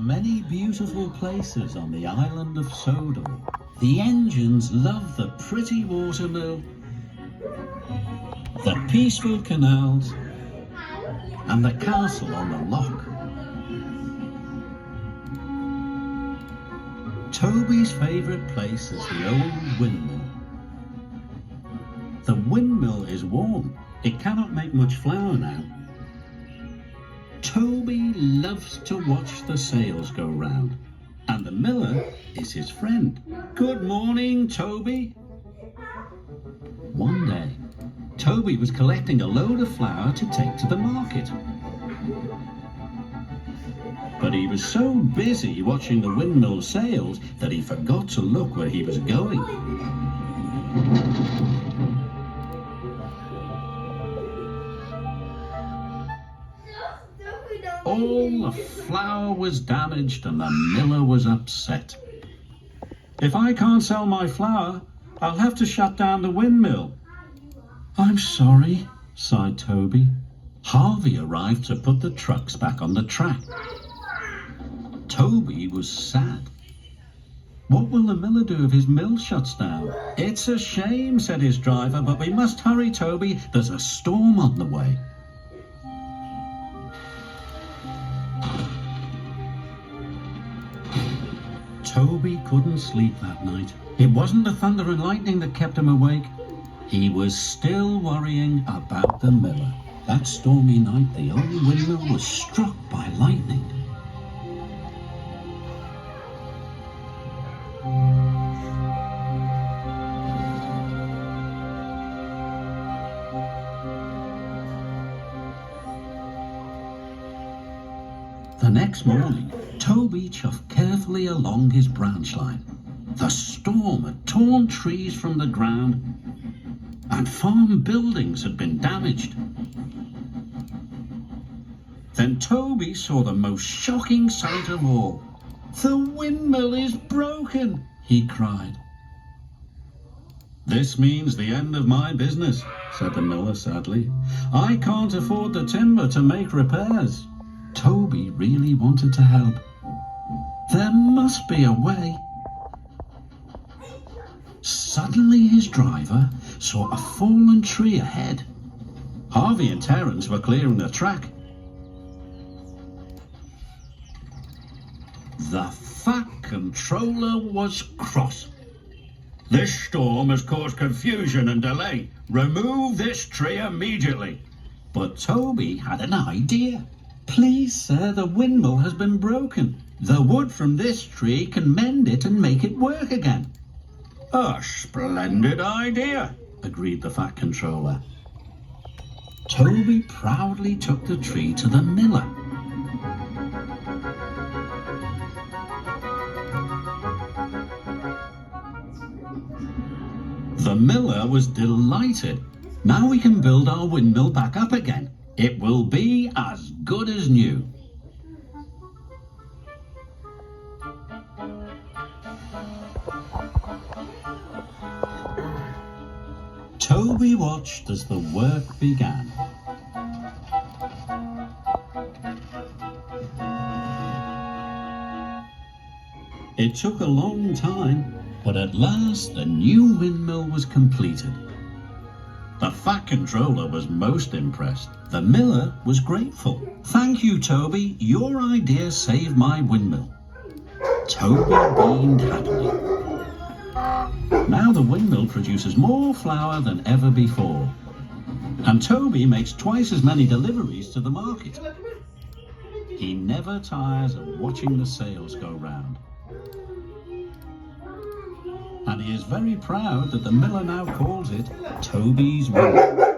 many beautiful places on the island of Sodor. The engines love the pretty watermill, the peaceful canals, and the castle on the loch. Toby's favourite place is the old windmill. The windmill is worn. It cannot make much flour now. Toby loves to watch the sails go round, and the miller is his friend. Good morning, Toby. One day, Toby was collecting a load of flour to take to the market. But he was so busy watching the windmill sails that he forgot to look where he was going. All the flour was damaged and the miller was upset. If I can't sell my flour, I'll have to shut down the windmill. I'm sorry, sighed Toby. Harvey arrived to put the trucks back on the track. Toby was sad. What will the miller do if his mill shuts down? It's a shame, said his driver, but we must hurry, Toby. There's a storm on the way. Toby couldn't sleep that night. It wasn't the thunder and lightning that kept him awake. He was still worrying about the miller. That stormy night, the old windmill was struck by lightning. The next morning, Toby chuffed carefully along his branch line. The storm had torn trees from the ground, and farm buildings had been damaged. Then Toby saw the most shocking sight of all. The windmill is broken, he cried. This means the end of my business, said the miller sadly. I can't afford the timber to make repairs. Toby really wanted to help. There must be a way. Suddenly his driver saw a fallen tree ahead. Harvey and Terence were clearing the track. The Fat Controller was cross. This storm has caused confusion and delay. Remove this tree immediately. But Toby had an idea. Please, sir, the windmill has been broken. The wood from this tree can mend it and make it work again. A splendid idea, agreed the Fat Controller. Toby proudly took the tree to the miller. The miller was delighted. Now we can build our windmill back up again. It will be as good as new. Toby watched as the work began. It took a long time, but at last the new windmill was completed. The Fat Controller was most impressed. The miller was grateful. Thank you, Toby. Your idea saved my windmill. Toby beamed happily. Now the windmill produces more flour than ever before. And Toby makes twice as many deliveries to the market. He never tires of watching the sails go round. And he is very proud that the miller now calls it Toby's Windmill.